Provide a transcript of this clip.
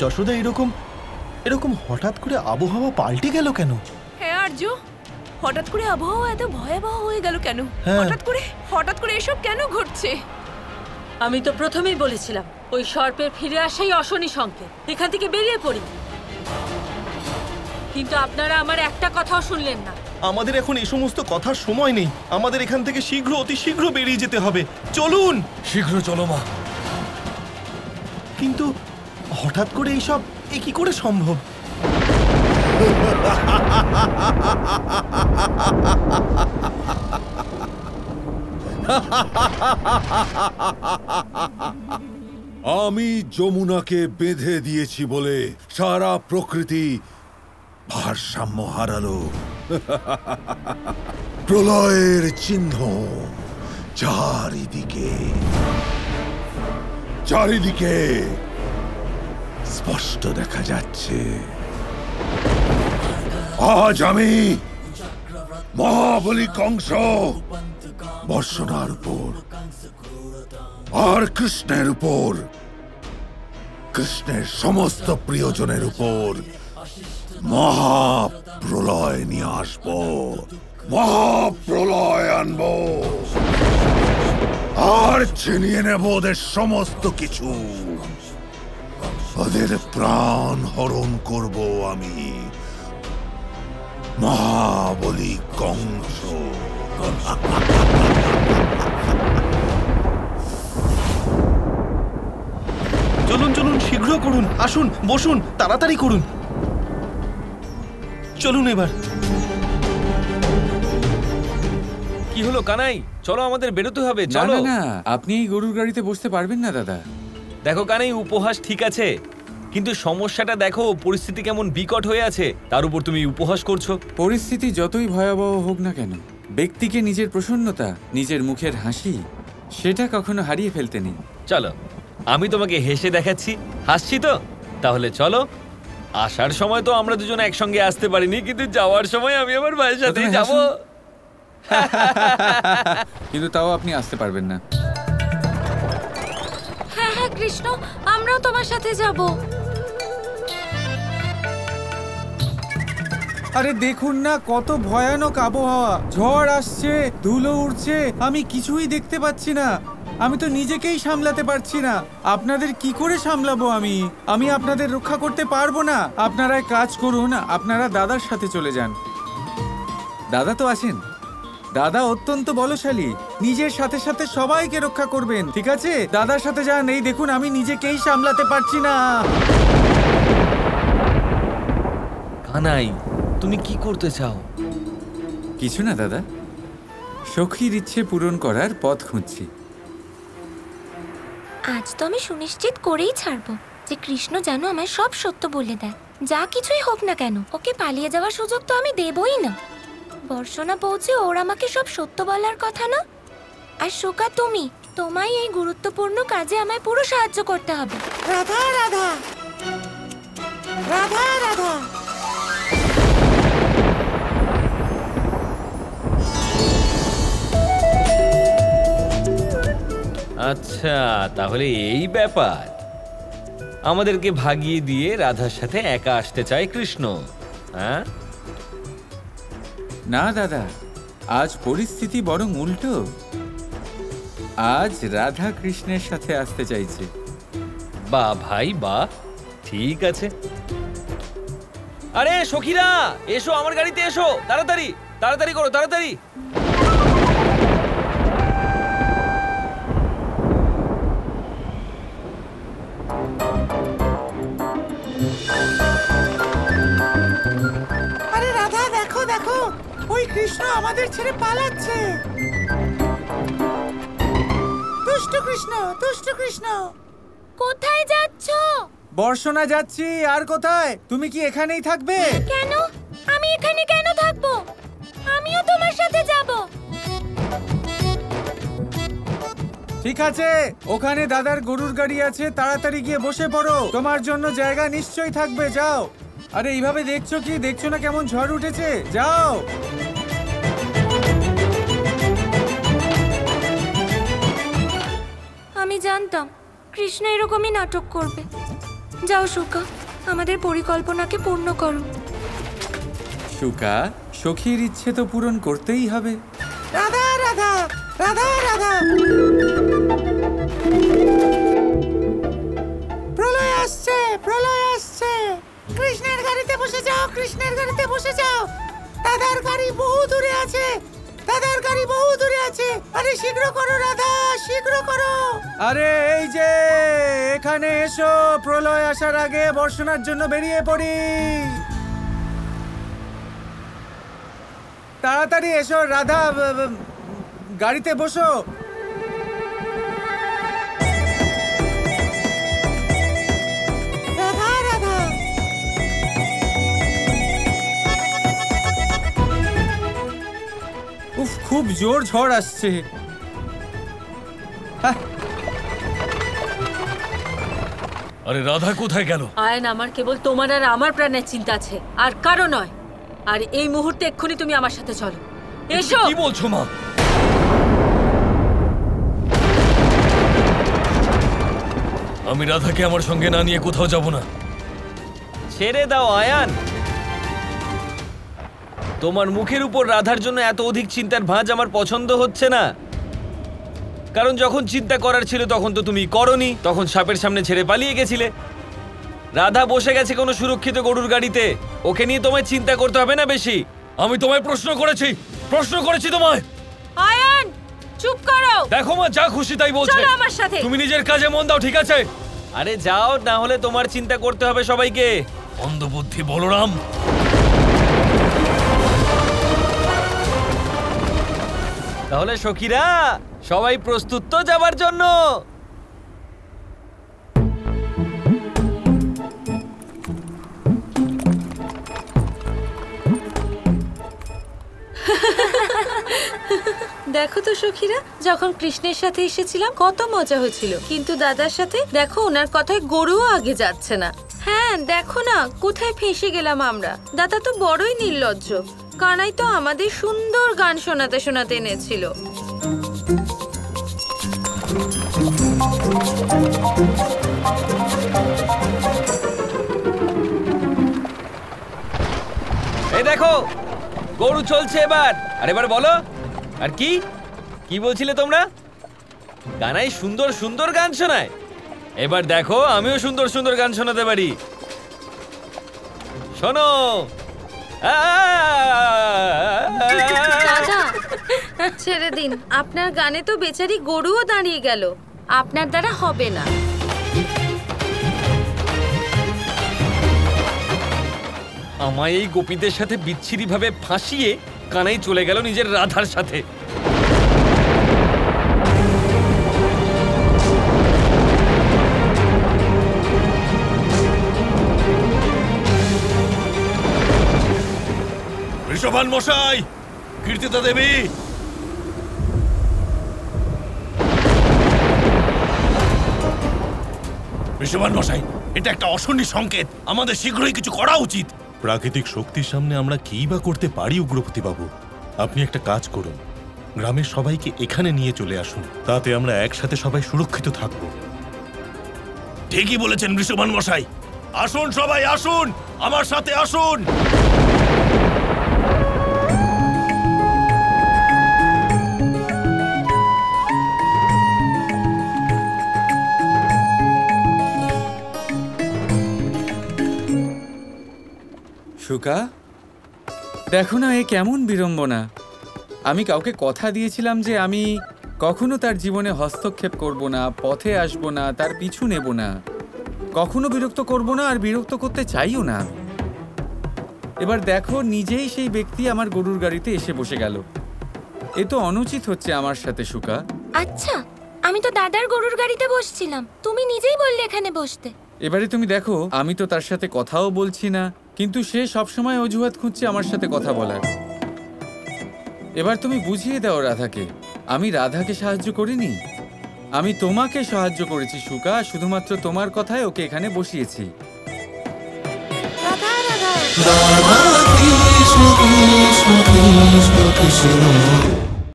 যশোদা এরকম এরকম হঠাৎ করে আবহাওয়া পাল্টে গেল কেন? হ্যাঁ আর্য, হঠাৎ করে আবহাওয়া এত ভয়াবহ হয়ে গেল কেন? হ্যাঁ। হঠাৎ করে এসব কেন ঘটছে? আমি তো প্রথমেই বলেছিলাম ওই সর্পের ফিরে আসাই অশনি সংকেত, এখান থেকে বেরিয়ে পড়ি। কিন্তু আপনারা আমার একটা কথাও শুনলেন না। আমাদের এখন এই সমস্ত কথার সময় নেই, আমাদের এখান থেকে অতি শীঘ্র বেরিয়ে যেতে হবে। চলুন। শীঘ্র চলো মা। কিন্তু হঠাৎ করে এইসব কি করে সম্ভব? আমি যমুনাকে বেঁধে দিয়েছি বলে সারা প্রকৃতি ভারসাম্য হারালো। প্রলয়ের চিহ্ন চারিদিকে চারিদিকে স্পষ্ট দেখা যাচ্ছে। আজ আমি মহাবলী কংস বর্ষণার উপর আর কৃষ্ণের উপর, কৃষ্ণের সমস্ত প্রিয়জনের উপর মহাপ্রলয় নিয়ে আসব, মহাপ্রলয় আনব আর ছিনিয়ে নেব ওদের সমস্ত কিছু। ওদের প্রাণ হরণ করব আমি, মহাবলী কংস। চলুন চলুন, শীঘ্র করুন, আসুন বসুন, তাড়াতাড়ি করুন। চলুন এবার। কি হলো কানাই, চলো আমাদের বেরোতে হবে। চলো। না, আপনি এই গরুর গাড়িতে বসতে পারবেন না দাদা। দেখো কানাই, উপহাস ঠিক আছে, কিন্তু সমস্যাটা দেখো, পরিস্থিতি কেমন বিকট হয়ে আছে, তার উপর তুমি উপহাস করছো। পরিস্থিতি যতই ভয়াবহ হোক না কেন, ব্যক্তিকে নিজের প্রসন্নতা, নিজের মুখের হাসি, সেটা কখনো হারিয়ে ফেলতে নেই। চলো, আমি তোমাকে হেসে দেখাচ্ছি, হাসছি তো? তাহলে চলো। আসার সময় তো আমরা দুজন একসঙ্গে আসতে পারিনি, কিন্তু যাওয়ার সময় আমি আমার ভাইয়ের সাথেই যাবো। কিন্তু তাও আপনি আসতে পারবেন না। হ্যাঁ হ্যাঁ কৃষ্ণ, আমরাও তোমার সাথে যাব। আরে দেখুন না, কত ভয়ানক আবহাওয়া, ঝড় আসছে, ধুলো উড়ছে, আমি কিছুই দেখতে পাচ্ছি না। আমি তো নিজেকেই সামলাতে পারছি না, আপনাদের কি করে সামলাবো? আমি আপনাদের রক্ষা করতে পারবো না। আপনারা এক কাজ করুন, আপনারা দাদার সাথে চলে যান। দাদা তো আছেন, দাদা অত্যন্ত বলশালী, নিজের সাথে সাথে সবাইকে রক্ষা করবেন, ঠিক আছে? দাদার সাথে যান। এই দেখুন, আমি নিজেকেই সামলাতে পারছি না। কানাই, তুমি কি করতে চাও? কিছু না দাদা, সখীর ইচ্ছে পূরণ করার পথ খুঁজছি। আজ তো আমি সুনিশ্চিত করেই ছাড়বো যে কৃষ্ণ যেন আমায় সব সত্য বলে দেয়, যা কিছুই হোক না কেন। ওকে পালিয়ে যাওয়ার সুযোগ তো আমি দেবই না। বর্ষণা পৌঁছে ওর আমাকে সব সত্য বলার কথা না? আর শোকা, তোমায় এই গুরুত্বপূর্ণ কাজে আমায় পুরো সাহায্য করতে হবে। রাধা রাধা রাধা রাধা। আচ্ছা, তাহলে এই ব্যাপার। আমাদেরকে ভাগিয়ে দিয়ে রাধার সাথে একা আসতে চায় কৃষ্ণ, হ্যাঁ? না দাদা, আজ পরিস্থিতি বরং উল্টো। আজ রাধা কৃষ্ণের সাথে আসতে চাইছে। বাহ ভাই বাহ, ঠিক আছে। আরে সখীরা, এসো আমার গাড়িতে, এসো তাড়াতাড়ি, তাড়াতাড়ি করো, তাড়াতাড়ি। আরে রাধা, দেখো দেখো, ওই কৃষ্ণ আমাদের ছেড়ে পালাচ্ছে। দুষ্ট কৃষ্ণ, দুষ্ট কৃষ্ণ। কোথায় যাচ্ছ? বর্ষণা যাচ্ছি। আর কোথায়? তুমি কি এখানেই থাকবে? কেন? আমি এখানে কেন থাকবো? আমিও তোমার সাথে যাব। ঠিক আছে, ওখানে দাদার গরুর গাড়ি আছে, তাড়াতাড়ি গিয়ে বসে পড়ো, তোমার জন্য জায়গা নিশ্চয়ই থাকবে, যাও। আরে এইভাবে দেখছো কি? দেখছো না কেমন ঝড় উঠেছে? যাও। আমি জানতাম কৃষ্ণ এরকমই নাটক করবে। যাও সুকা, আমাদের পরিকল্পনাকে পূর্ণ করো। সুকা, সখীর ইচ্ছে তো পূরণ করতেই হবে। রাধা রাধা রাধা রাধা। প্রলয় আসছে, প্রলয় আসছে। কৃষ্ণের গাড়িতে বসে যাও, কৃষ্ণের গাড়িতে বসে যাও। দাদার গাড়ি বহু দূরে আছে, দাদার গাড়ি বহু দূরে আছে। আরে শীঘ্র করো রাধা, শীঘ্র করো। আরে এই যে এখানে এসো, প্রলয় আসার আগে বর্ষণার জন্য বেরিয়ে পড়ি। তাড়াতাড়ি এসো রাধা, গাড়িতে বসো। রাধা রাধা। উফ, খুব জোর ঝড় আসছে। হ্যাঁ, আরে রাধা কোথায় গেল? আয়ন, আমার কেবল তোমার আর আমার প্রাণের চিন্তা আছে, আর কারো নয়। আর এই মুহূর্তে এক্ষুনি তুমি আমার সাথে চলো। এসো। কি বলছো মা? আমি রাধাকে আমার সঙ্গে না নিয়ে কোথাও যাব না। ছেড়ে দাও আয়ান। তোমার মুখের উপর রাধার জন্য এত অধিক চিন্তার ভাঁজ আমার পছন্দ হচ্ছে না। কারণ যখন চিন্তা করার ছিল তখন তো তুমি করনি, তখন সাপের সামনে ছেড়ে পালিয়ে গেছিলে। রাধা বসে গেছে কোনো সুরক্ষিত গরুর গাড়িতে, ওকে নিয়ে তোমায় চিন্তা করতে হবে না বেশি। আমি তোমায় প্রশ্ন করেছি তোমায়। আয়ান, চুপ করো। দেখো মা, যা খুশি তাই বলছে। চলো আমার সাথে। তুমি নিজের কাজে মন দাও, ঠিক আছে? আরে যাও, না হলে তোমার চিন্তা করতে হবে সবাইকে। অন্ধবুদ্ধি বলরাম। তাহলে সখীরা সবাই প্রস্তুত তো যাবার জন্য? দেখো তো সখীরা, যখন কৃষ্ণের সাথে এসেছিলাম কত মজা হয়েছিল, কিন্তু দাদার সাথে দেখো ওনার কথায় গরুও আগে যাচ্ছে না। হ্যাঁ দেখো না কোথায় ফেঁসে গেলাম আমরা। দাদা তো বড়ই নির্লজ্জ। কানাই তো আমাদের সুন্দর গান শোনাতে শোনাতে এনেছিল। এই দেখো, গরু চলছে এবার। আর এবার বলো, আর কি কি বলছিলে তোমরা? গানাই সুন্দর সুন্দর গান শোনায়। এবার দেখো, আমিও সুন্দর সুন্দর গান শোনাতে পারি। শোনো। দাদা ছেড়ে দিন, আপনার গানে তো বেচারি গরুও দাঁড়িয়ে গেল। আপনার দ্বারা হবে না। আমায় এই গোপীদের সাথে বিচ্ছিরি ভাবে ফাঁসিয়ে কানাই চলে গেল নিজের রাধার সাথে। ঋষভান মশাই, কীর্তিদা দেবী, ঋষভান মশাই, এটা একটা অশনি সংকেত। আমাদের শীঘ্রই কিছু করা উচিত। প্রাকৃতিক শক্তির সামনে আমরা কি বা করতে পারি উগ্রপতি বাবু? আপনি একটা কাজ করুন, গ্রামের সবাইকে এখানে নিয়ে চলে আসুন, তাতে আমরা একসাথে সবাই সুরক্ষিত থাকব। ঠিকই বলেছেন ঋষভান মশাই। আসুন সবাই, আসুন আমার সাথে, আসুন। সুকা, দেখো না এ কেমন বিড়ম্বনা। আমি কাউকে কথা দিয়েছিলাম যে আমি কখনো তার জীবনে হস্তক্ষেপ করব না, পথে আসব না, তার পিছু নেব না, কখনো বিরক্ত করব না, আর বিরক্ত করতে চাইও না। এবার দেখো, নিজেই সেই ব্যক্তি আমার গরুর গাড়িতে এসে বসে গেল। এ তো অনুচিত হচ্ছে আমার সাথে সুকা। আচ্ছা, আমি তো দাদার গরুর গাড়িতে বসছিলাম, তুমি নিজেই বললে এখানে বসতে। এবারে তুমি দেখো, আমি তো তার সাথে কথাও বলছি না, কিন্তু সে সবসময় অজুহাত খুঁজছে আমার সাথে কথা বলার। এবার তুমি বুঝিয়ে দাও রাধাকে, আমি রাধাকে সাহায্য করিনি, আমি তোমাকে সাহায্য করেছি সুকা। শুধুমাত্র তোমার কথায় ওকে এখানে বসিয়েছি। রাধা রাধা। রাধা কৃষ্ণ কৃষ্ণ কৃষ্ণ কৃষ্ণ